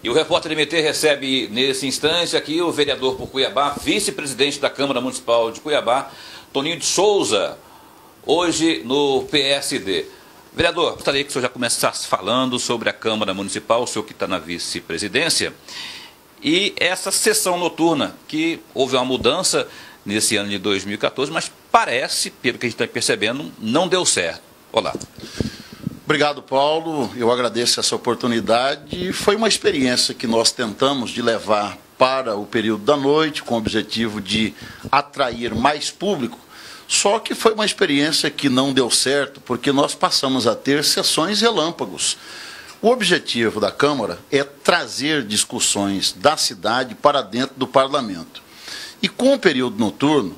E o repórter MT recebe nesse instante aqui o vereador por Cuiabá, vice-presidente da Câmara Municipal de Cuiabá, Toninho de Souza, hoje no PSD. Vereador, gostaria que o senhor já começasse falando sobre a Câmara Municipal, o senhor que está na vice-presidência, e essa sessão noturna, que houve uma mudança nesse ano de 2014, mas parece, pelo que a gente está percebendo, não deu certo. Olá. Obrigado, Paulo. Eu agradeço essa oportunidade. Foi uma experiência que nós tentamos de levar para o período da noite, com o objetivo de atrair mais público, só que foi uma experiência que não deu certo, porque nós passamos a ter sessões relâmpagos. O objetivo da Câmara é trazer discussões da cidade para dentro do parlamento. E com o período noturno,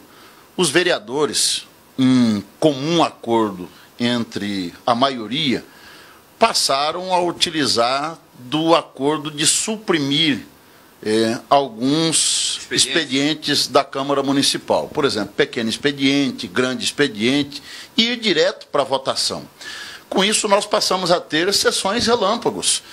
os vereadores, em comum acordo entre a maioria, passaram a utilizar do acordo de suprimir alguns expedientes da Câmara Municipal. Por exemplo, pequeno expediente, grande expediente, e ir direto para a votação. Com isso, nós passamos a ter sessões relâmpagos.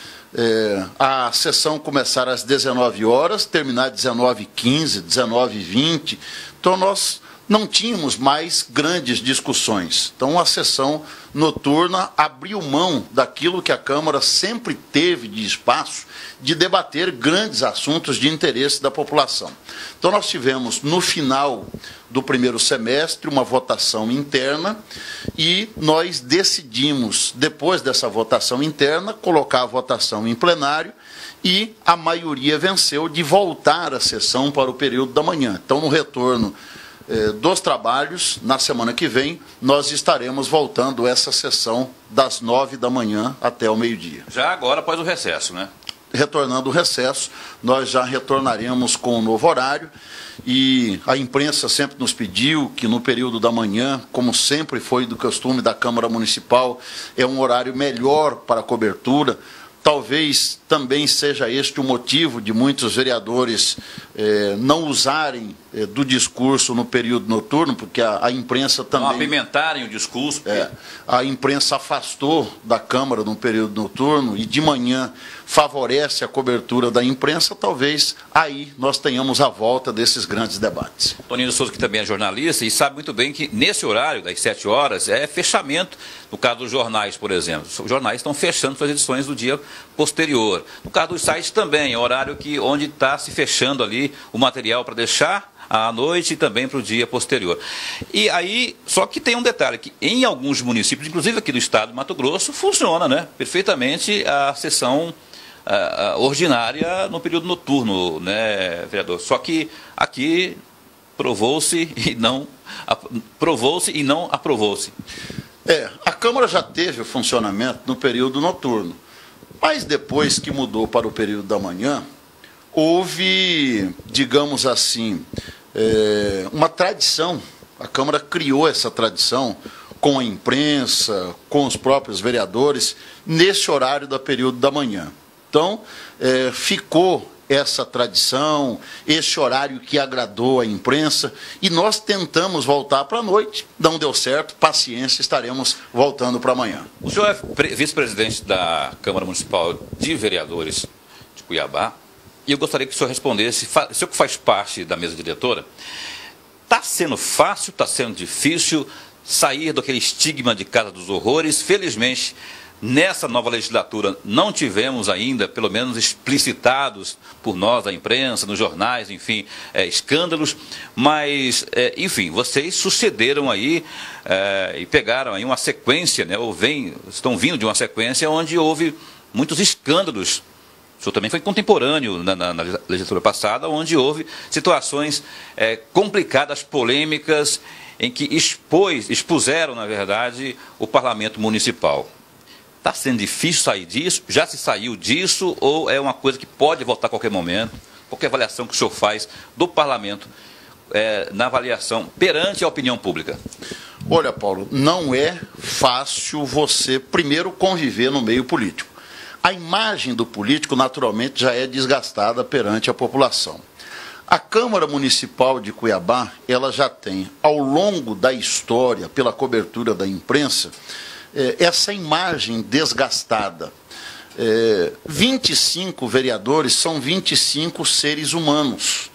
A sessão começar às 19 horas, terminar às 19h15, 19h20. Então, nós não tínhamos mais grandes discussões. Então, a sessão noturna abriu mão daquilo que a Câmara sempre teve de espaço, de debater grandes assuntos de interesse da população. Então, nós tivemos, no final do primeiro semestre, uma votação interna e nós decidimos, depois dessa votação interna, colocar a votação em plenário e a maioria venceu de voltar a sessão para o período da manhã. Então, no retorno dos trabalhos, na semana que vem, nós estaremos voltando essa sessão das 9 da manhã até o meio-dia. Já agora após o recesso, né? Retornando o recesso, nós já retornaremos com um novo horário e a imprensa sempre nos pediu que no período da manhã, como sempre foi do costume da Câmara Municipal, é um horário melhor para a cobertura. Talvez também seja este o motivo de muitos vereadores não usarem do discurso no período noturno, porque a imprensa também... Não apimentarem o discurso. A imprensa afastou da Câmara no período noturno e de manhã favorece a cobertura da imprensa, talvez aí nós tenhamos a volta desses grandes debates. Toninho de Souza, que também é jornalista, e sabe muito bem que nesse horário, das 7 horas, é fechamento. No caso dos jornais, por exemplo, os jornais estão fechando suas edições do dia posterior. No caso dos sites também, é horário onde está se fechando ali o material para deixar à noite e também para o dia posterior. E aí, só que tem um detalhe, que em alguns municípios, inclusive aqui do estado de Mato Grosso, funciona, né, perfeitamente a sessão ordinária no período noturno, né, vereador? Só que aqui provou-se e não aprovou-se. A Câmara já teve o funcionamento no período noturno, mas depois que mudou para o período da manhã, houve, digamos assim, uma tradição. A Câmara criou essa tradição com a imprensa, com os próprios vereadores, nesse horário do período da manhã. Então, ficou essa tradição, esse horário que agradou a imprensa, e nós tentamos voltar para a noite, não deu certo, paciência, estaremos voltando para amanhã. O senhor é vice-presidente da Câmara Municipal de Vereadores de Cuiabá, e eu gostaria que o senhor respondesse, o senhor que faz parte da mesa diretora, está sendo fácil, está sendo difícil sair daquele estigma de Casa dos Horrores? Felizmente, nessa nova legislatura não tivemos ainda, pelo menos explicitados por nós, a imprensa, nos jornais, enfim, escândalos, mas, enfim, vocês sucederam aí e pegaram aí uma sequência, né, estão vindo de uma sequência onde houve muitos escândalos. O senhor também foi contemporâneo na legislatura passada, onde houve situações complicadas, polêmicas, em que expuseram, na verdade, o parlamento municipal. Está sendo difícil sair disso? Já se saiu disso? Ou é uma coisa que pode voltar a qualquer momento? Qualquer avaliação que o senhor faz do parlamento na avaliação perante a opinião pública? Olha, Paulo, não é fácil você primeiro conviver no meio político. A imagem do político, naturalmente, já é desgastada perante a população. A Câmara Municipal de Cuiabá, ela já tem, ao longo da história, pela cobertura da imprensa, essa imagem desgastada. 25 vereadores são 25 seres humanos.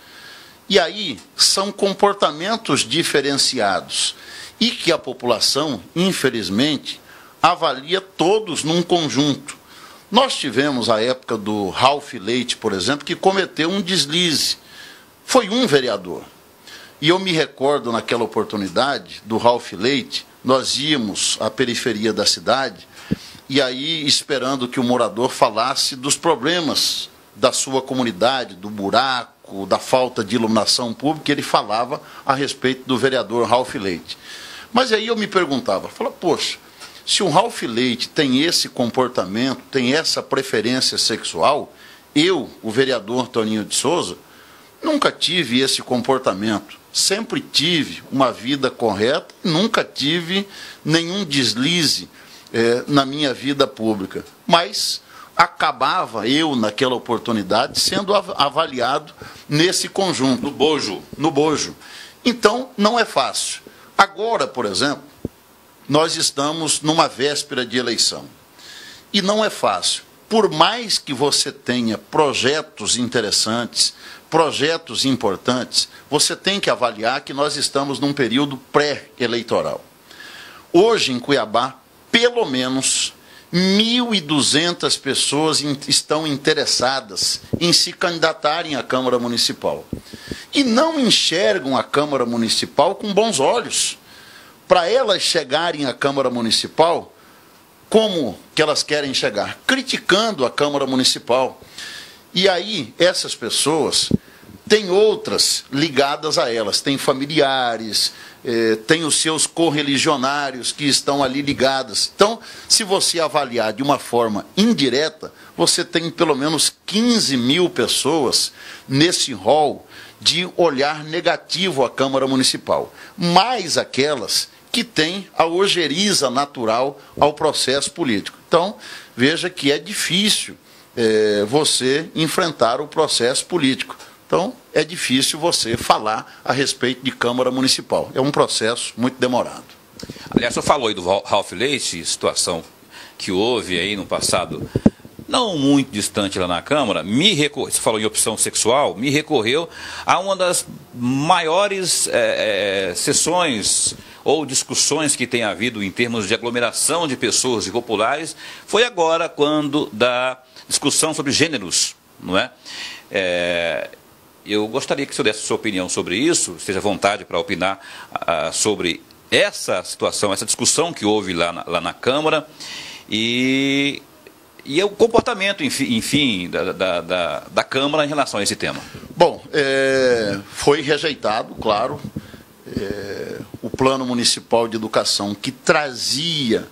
E aí são comportamentos diferenciados e que a população, infelizmente, avalia todos num conjunto. Nós tivemos a época do Ralph Leite, por exemplo, que cometeu um deslize. Foi um vereador. E eu me recordo naquela oportunidade do Ralph Leite, nós íamos à periferia da cidade, e aí esperando que o morador falasse dos problemas da sua comunidade, do buraco, da falta de iluminação pública, ele falava a respeito do vereador Ralph Leite. Mas aí eu me perguntava, poxa, se o Ralph Leite tem esse comportamento, tem essa preferência sexual, eu, o vereador Toninho de Souza, nunca tive esse comportamento. Sempre tive uma vida correta, nunca tive nenhum deslize na minha vida pública. Mas acabava eu, naquela oportunidade, sendo avaliado nesse conjunto. No bojo. No bojo. Então, não é fácil. Agora, por exemplo, nós estamos numa véspera de eleição. E não é fácil. Por mais que você tenha projetos interessantes, projetos importantes, você tem que avaliar que nós estamos num período pré-eleitoral. Hoje, em Cuiabá, pelo menos 1.200 pessoas estão interessadas em se candidatarem à Câmara Municipal. E não enxergam a Câmara Municipal com bons olhos. Para elas chegarem à Câmara Municipal, como que elas querem chegar? Criticando a Câmara Municipal. E aí, essas pessoas têm outras ligadas a elas, têm familiares, têm os seus correligionários que estão ali ligados. Então, se você avaliar de uma forma indireta, você tem pelo menos 15 mil pessoas nesse rol de olhar negativo à Câmara Municipal, mais aquelas que têm a ojeriza natural ao processo político. Então, veja que é difícil você enfrentar o processo político. Então, é difícil você falar a respeito de Câmara Municipal. É um processo muito demorado. Aliás, o senhor falou aí do Ralph Leite, situação que houve aí no passado não muito distante lá na Câmara, você falou em opção sexual, me recorreu a uma das maiores sessões ou discussões que tem havido em termos de aglomeração de pessoas e populares, foi agora quando da discussão sobre gêneros, não é? Eu gostaria que o senhor desse a sua opinião sobre isso, esteja à vontade para opinar sobre essa situação, essa discussão que houve lá na Câmara e o comportamento, enfim, da Câmara em relação a esse tema. Bom, foi rejeitado, claro, o Plano Municipal de Educação, que trazia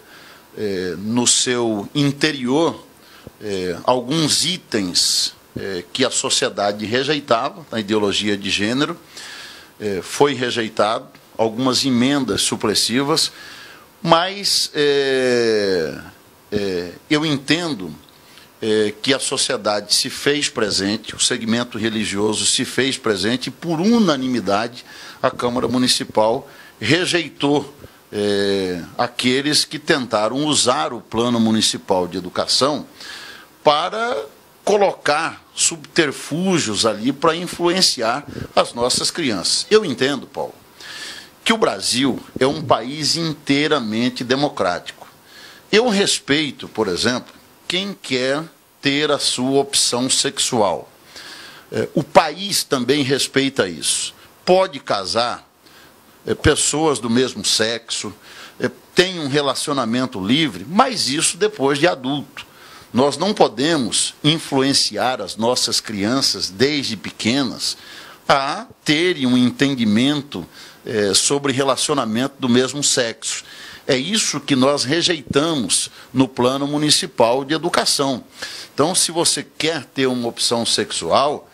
no seu interior alguns itens que a sociedade rejeitava, na ideologia de gênero, foi rejeitado, algumas emendas supressivas, mas eu entendo que a sociedade se fez presente, o segmento religioso se fez presente, e por unanimidade a Câmara Municipal rejeitou aqueles que tentaram usar o Plano Municipal de Educação para colocar subterfúgios ali para influenciar as nossas crianças. Eu entendo, Paulo, que o Brasil é um país inteiramente democrático. Eu respeito, por exemplo, quem quer ter a sua opção sexual. O país também respeita isso. Pode casar pessoas do mesmo sexo, tem um relacionamento livre, mas isso depois de adulto. Nós não podemos influenciar as nossas crianças desde pequenas a terem um entendimento sobre relacionamento do mesmo sexo. É isso que nós rejeitamos no Plano Municipal de Educação. Então, se você quer ter uma opção sexual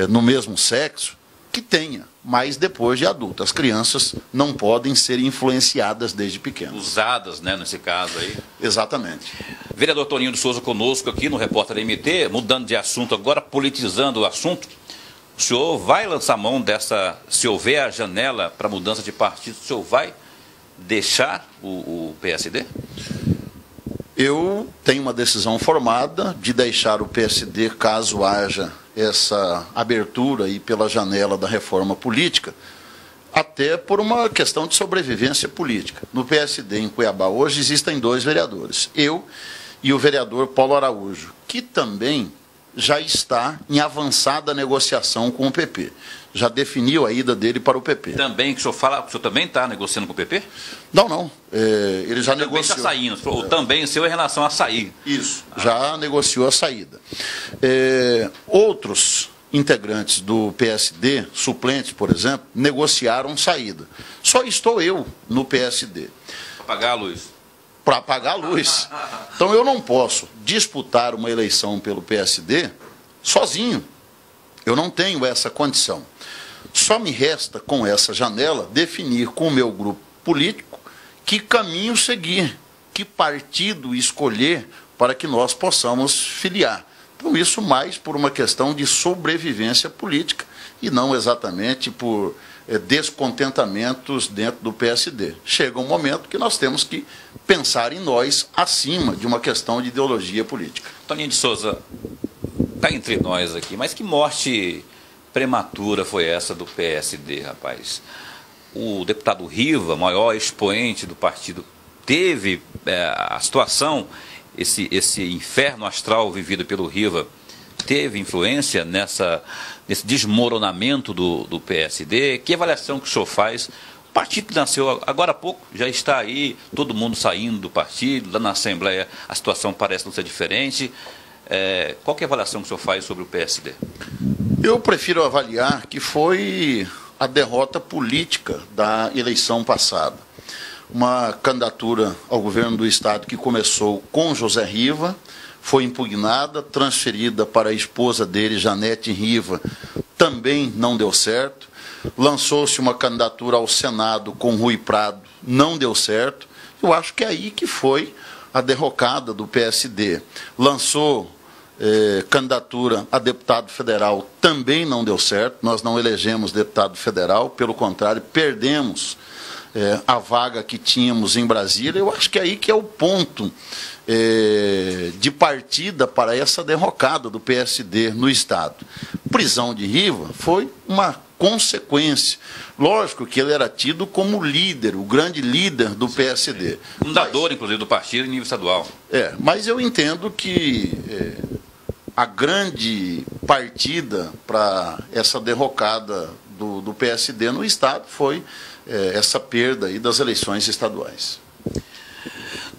no mesmo sexo, que tenha, mas depois de adulto. As crianças não podem ser influenciadas desde pequenas. Usadas, né, nesse caso aí. Exatamente. Vereador Toninho de Souza conosco aqui no Repórter MT, mudando de assunto agora, politizando o assunto. O senhor vai lançar mão dessa, se houver a janela para mudança de partido, o senhor vai deixar o PSD? Eu tenho uma decisão formada de deixar o PSD, caso haja essa abertura aí pela janela da reforma política, até por uma questão de sobrevivência política. No PSD em Cuiabá hoje existem 2 vereadores, eu e o vereador Paulo Araújo, que também já está em avançada negociação com o PP. Já definiu a ida dele para o PP. Também, que o senhor fala, o senhor também está negociando com o PP? Não. Ele já também negociou. Está saindo. O também seu é em relação a sair. Isso, já negociou a saída. Outros integrantes do PSD, suplentes, por exemplo, negociaram saída. Só estou eu no PSD. Pagar a luz. Para pagar a luz. Então eu não posso disputar uma eleição pelo PSD sozinho. Eu não tenho essa condição. Só me resta, com essa janela, definir com o meu grupo político que caminho seguir, que partido escolher para que nós possamos filiar. Então, isso mais por uma questão de sobrevivência política e não exatamente por descontentamentos dentro do PSD. Chega um momento que nós temos que pensar em nós acima de uma questão de ideologia política. Toninho de Souza, está entre nós aqui, mas que morte prematura foi essa do PSD, rapaz? O deputado Riva, maior expoente do partido, teve a situação, esse inferno astral vivido pelo Riva, teve influência nesse desmoronamento do PSD? Que avaliação que o senhor faz? O partido que nasceu agora há pouco já está aí, todo mundo saindo do partido, lá na Assembleia a situação parece não ser diferente. Qual que é a avaliação que o senhor faz sobre o PSD? Eu prefiro avaliar que foi a derrota política da eleição passada. Uma candidatura ao governo do Estado que começou com José Riva, foi impugnada, transferida para a esposa dele, Janete Riva, também não deu certo. Lançou-se uma candidatura ao Senado com Rui Prado, não deu certo. Eu acho que é aí que foi a derrocada do PSD. Lançou candidatura a deputado federal, também não deu certo. Nós não elegemos deputado federal, pelo contrário, perdemos a vaga que tínhamos em Brasília. Eu acho que é aí que é o ponto de partida para essa derrocada do PSD no Estado. Prisão de Riva foi uma consequência. Lógico que ele era tido como líder, o grande líder do PSD. Fundador, inclusive, do partido em nível estadual. Mas eu entendo que a grande partida para essa derrocada do PSD no Estado foi essa perda aí das eleições estaduais.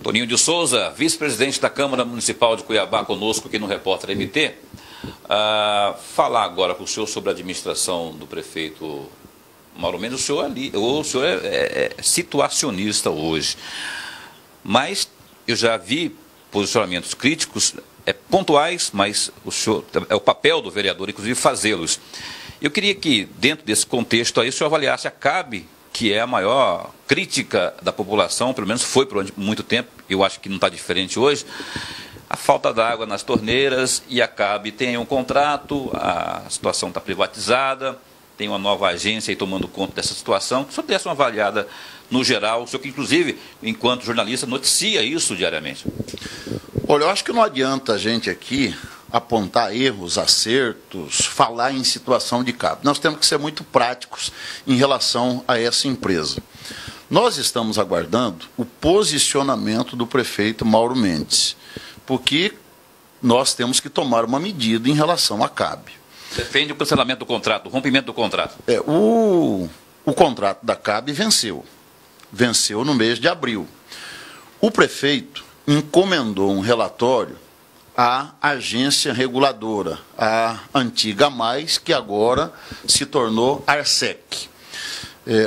Toninho de Souza, vice-presidente da Câmara Municipal de Cuiabá, conosco aqui no Repórter MT. Falar agora com o senhor sobre a administração do prefeito Mauro Mendes. O senhor é situacionista hoje, mas eu já vi posicionamentos críticos, pontuais, mas é o papel do vereador, inclusive, fazê-los. Eu queria que, dentro desse contexto aí, o senhor avaliasse a CAB, que é a maior crítica da população, pelo menos foi por muito tempo, eu acho que não está diferente hoje, a falta d'água nas torneiras, e a CAB tem um contrato, a situação está privatizada, tem uma nova agência aí tomando conta dessa situação. Se o senhor desse uma avaliada no geral, o senhor que, inclusive, enquanto jornalista, noticia isso diariamente. Olha, eu acho que não adianta a gente aqui apontar erros, acertos, falar em situação de CAB. Nós temos que ser muito práticos em relação a essa empresa. Nós estamos aguardando o posicionamento do prefeito Mauro Mendes, porque nós temos que tomar uma medida em relação à CAB. Defende o cancelamento do contrato, o rompimento do contrato. O contrato da CAB venceu. Venceu no mês de abril. O prefeito encomendou um relatório à agência reguladora, a antiga Mais, que agora se tornou Arsec.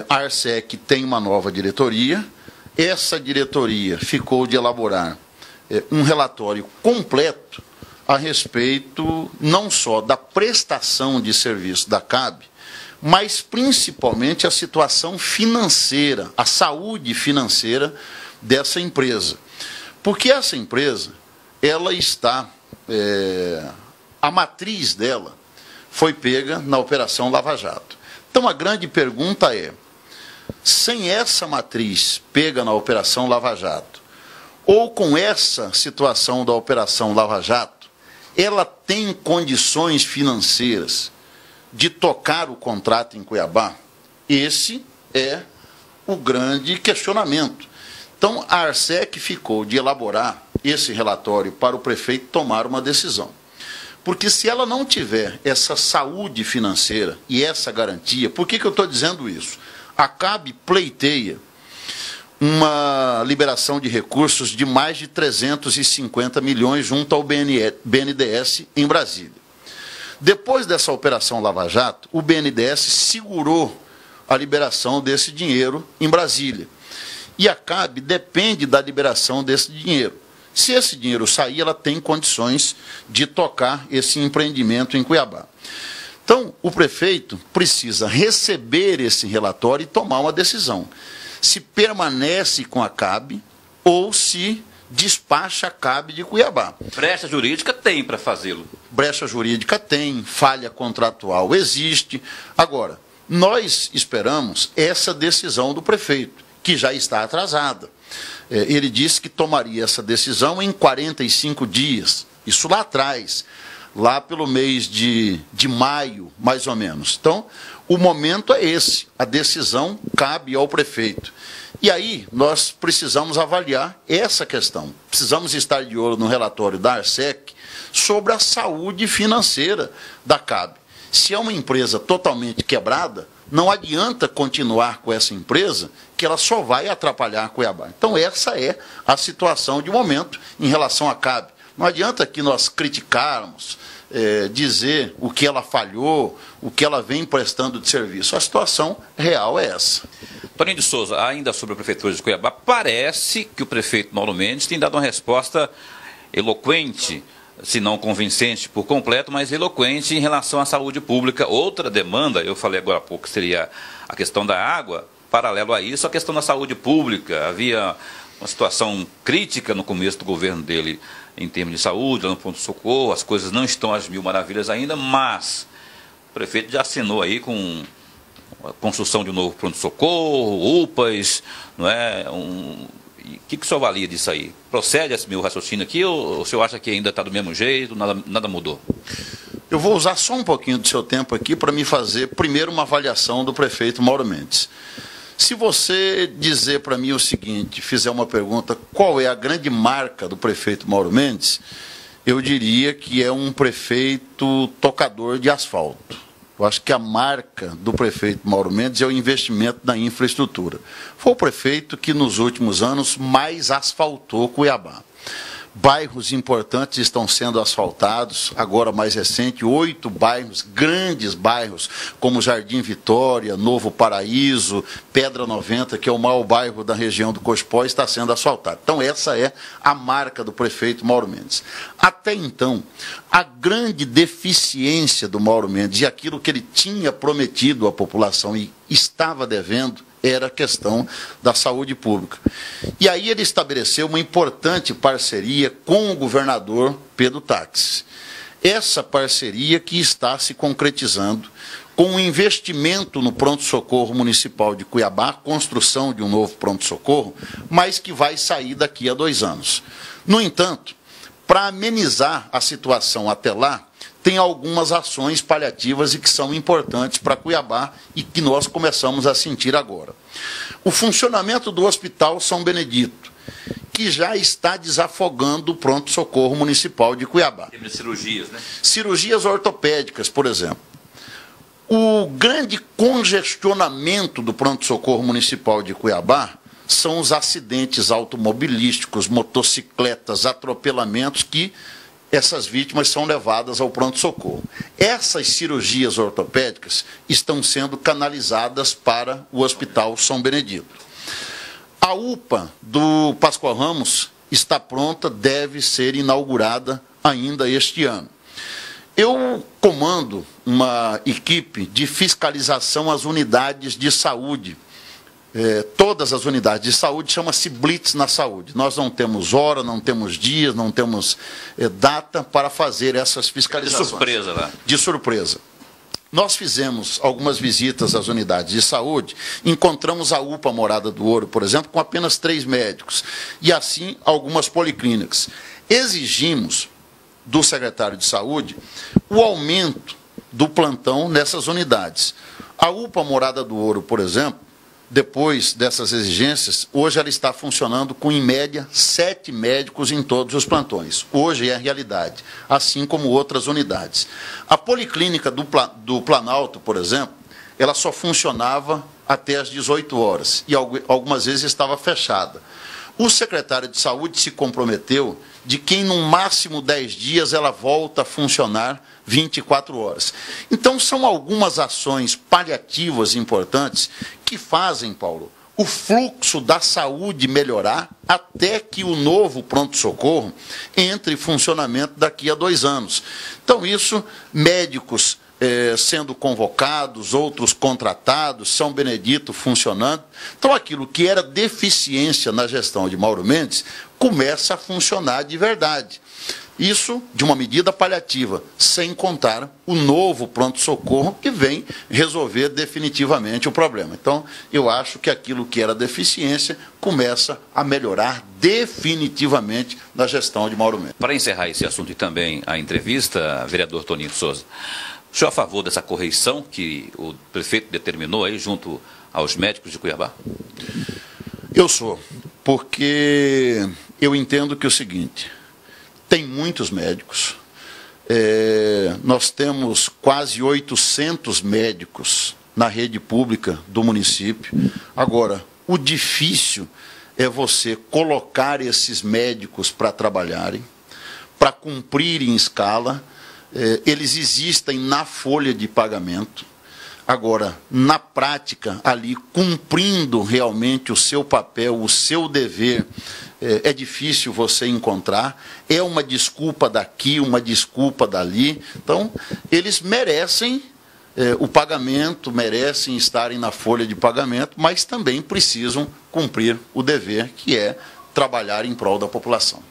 A Arsec tem uma nova diretoria. Essa diretoria ficou de elaborar um relatório completo a respeito não só da prestação de serviço da CAB, mas principalmente a situação financeira, a saúde financeira dessa empresa. Porque essa empresa, ela está, a matriz dela foi pega na Operação Lava Jato. Então a grande pergunta é, sem essa matriz pega na Operação Lava Jato, ou com essa situação da Operação Lava Jato, ela tem condições financeiras de tocar o contrato em Cuiabá? Esse é o grande questionamento. Então, a Arsec ficou de elaborar esse relatório para o prefeito tomar uma decisão. Porque se ela não tiver essa saúde financeira e essa garantia, por que eu estou dizendo isso? A CAB pleiteia uma liberação de recursos de mais de 350 milhões junto ao BNDES em Brasília. Depois dessa Operação Lava Jato, o BNDES segurou a liberação desse dinheiro em Brasília. E a CAB depende da liberação desse dinheiro. Se esse dinheiro sair, ela tem condições de tocar esse empreendimento em Cuiabá. Então, o prefeito precisa receber esse relatório e tomar uma decisão. Se permanece com a CAB ou se despacha a CAB de Cuiabá. Brecha jurídica tem para fazê-lo. Brecha jurídica tem, falha contratual existe. Agora, nós esperamos essa decisão do prefeito, que já está atrasada. Ele disse que tomaria essa decisão em 45 dias, isso lá atrás, lá pelo mês de maio, mais ou menos. Então, o momento é esse, a decisão cabe ao prefeito. E aí, nós precisamos avaliar essa questão. Precisamos estar de olho no relatório da Arsec sobre a saúde financeira da CAB. Se é uma empresa totalmente quebrada, não adianta continuar com essa empresa, que ela só vai atrapalhar Cuiabá. Então, essa é a situação de momento em relação à CAB. Não adianta que nós criticarmos, dizer o que ela falhou, o que ela vem prestando de serviço. A situação real é essa. Toninho de Souza, ainda sobre a Prefeitura de Cuiabá, parece que o prefeito Mauro Mendes tem dado uma resposta eloquente, se não convincente por completo, mas eloquente em relação à saúde pública. Outra demanda, eu falei agora há pouco, seria a questão da água. Paralelo a isso, a questão da saúde pública. Havia uma situação crítica no começo do governo dele em termos de saúde, lá no pronto-socorro, as coisas não estão às mil maravilhas ainda, mas o prefeito já assinou aí com a construção de um novo pronto-socorro, UPAs, não é? O que o senhor avalia disso aí? Procede esse meu raciocínio aqui ou o senhor acha que ainda está do mesmo jeito, nada mudou? Eu vou usar só um pouquinho do seu tempo aqui para me fazer primeiro uma avaliação do prefeito Mauro Mendes. Se você dizer para mim o seguinte, fizer uma pergunta, qual é a grande marca do prefeito Mauro Mendes, eu diria que é um prefeito tocador de asfalto. Eu acho que a marca do prefeito Mauro Mendes é o investimento na infraestrutura. Foi o prefeito que nos últimos anos mais asfaltou Cuiabá. Bairros importantes estão sendo asfaltados, agora mais recente, 8 bairros, grandes bairros, como Jardim Vitória, Novo Paraíso, Pedra 90, que é o maior bairro da região do Cospó, está sendo asfaltado. Então, essa é a marca do prefeito Mauro Mendes. Até então, a grande deficiência do Mauro Mendes e aquilo que ele tinha prometido à população e estava devendo, era a questão da saúde pública. E aí ele estabeleceu uma importante parceria com o governador Pedro Táxi. Essa parceria que está se concretizando com um investimento no pronto-socorro municipal de Cuiabá, a construção de um novo pronto-socorro, mas que vai sair daqui a 2 anos. No entanto, para amenizar a situação até lá, tem algumas ações paliativas e que são importantes para Cuiabá e que nós começamos a sentir agora. O funcionamento do Hospital São Benedito, que já está desafogando o pronto-socorro municipal de Cuiabá. Tem cirurgias, né? Cirurgias ortopédicas, por exemplo. O grande congestionamento do pronto-socorro municipal de Cuiabá são os acidentes automobilísticos, motocicletas, atropelamentos que essas vítimas são levadas ao pronto-socorro. Essas cirurgias ortopédicas estão sendo canalizadas para o Hospital São Benedito. A UPA do Pascoal Ramos está pronta, deve ser inaugurada ainda este ano. Eu comando uma equipe de fiscalização às unidades de saúde. Todas as unidades de saúde, chama-se Blitz na Saúde. Nós não temos hora, não temos dias, não temos data para fazer essas fiscalizações. De surpresa lá. De surpresa. Nós fizemos algumas visitas às unidades de saúde, encontramos a UPA Morada do Ouro, por exemplo, com apenas 3 médicos, e assim algumas policlínicas. Exigimos do secretário de Saúde o aumento do plantão nessas unidades. A UPA Morada do Ouro, por exemplo, depois dessas exigências, hoje ela está funcionando com, em média, 7 médicos em todos os plantões. Hoje é a realidade, assim como outras unidades. A Policlínica do Planalto, por exemplo, ela só funcionava até às 18 horas e algumas vezes estava fechada. O secretário de Saúde se comprometeu de que em no máximo 10 dias ela volta a funcionar 24 horas. Então, são algumas ações paliativas importantes que fazem, Paulo, o fluxo da saúde melhorar até que o novo pronto-socorro entre em funcionamento daqui a 2 anos. Então, isso, médicos sendo convocados, outros contratados, São Benedito funcionando. Então, aquilo que era deficiência na gestão de Mauro Mendes começa a funcionar de verdade. Isso de uma medida paliativa, sem contar o novo pronto-socorro que vem resolver definitivamente o problema. Então, eu acho que aquilo que era deficiência começa a melhorar definitivamente na gestão de Mauro Mendes. Para encerrar esse assunto e também a entrevista, vereador Toninho de Souza, o senhor é a favor dessa correção que o prefeito determinou aí junto aos médicos de Cuiabá? Eu sou, porque eu entendo que é o seguinte: tem muitos médicos, nós temos quase 800 médicos na rede pública do município. Agora, o difícil é você colocar esses médicos para trabalharem, para cumprirem em escala. Eles existem na folha de pagamento. Agora, na prática, ali, cumprindo realmente o seu papel, o seu dever, é difícil você encontrar. É uma desculpa daqui, uma desculpa dali. Então, eles merecem o pagamento, merecem estarem na folha de pagamento, mas também precisam cumprir o dever, que é trabalhar em prol da população.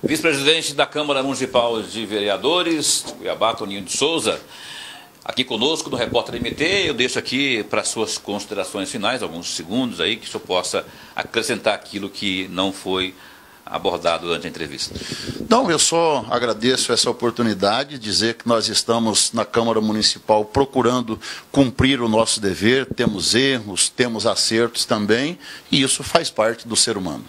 Vice-presidente da Câmara Municipal de Vereadores, Cuiabá, Toninho de Souza, aqui conosco no Repórter MT. Eu deixo aqui para suas considerações finais, alguns segundos aí, que o senhor possa acrescentar aquilo que não foi abordado durante a entrevista. Não, eu só agradeço essa oportunidade, dizer que nós estamos na Câmara Municipal procurando cumprir o nosso dever, temos erros, temos acertos também, e isso faz parte do ser humano.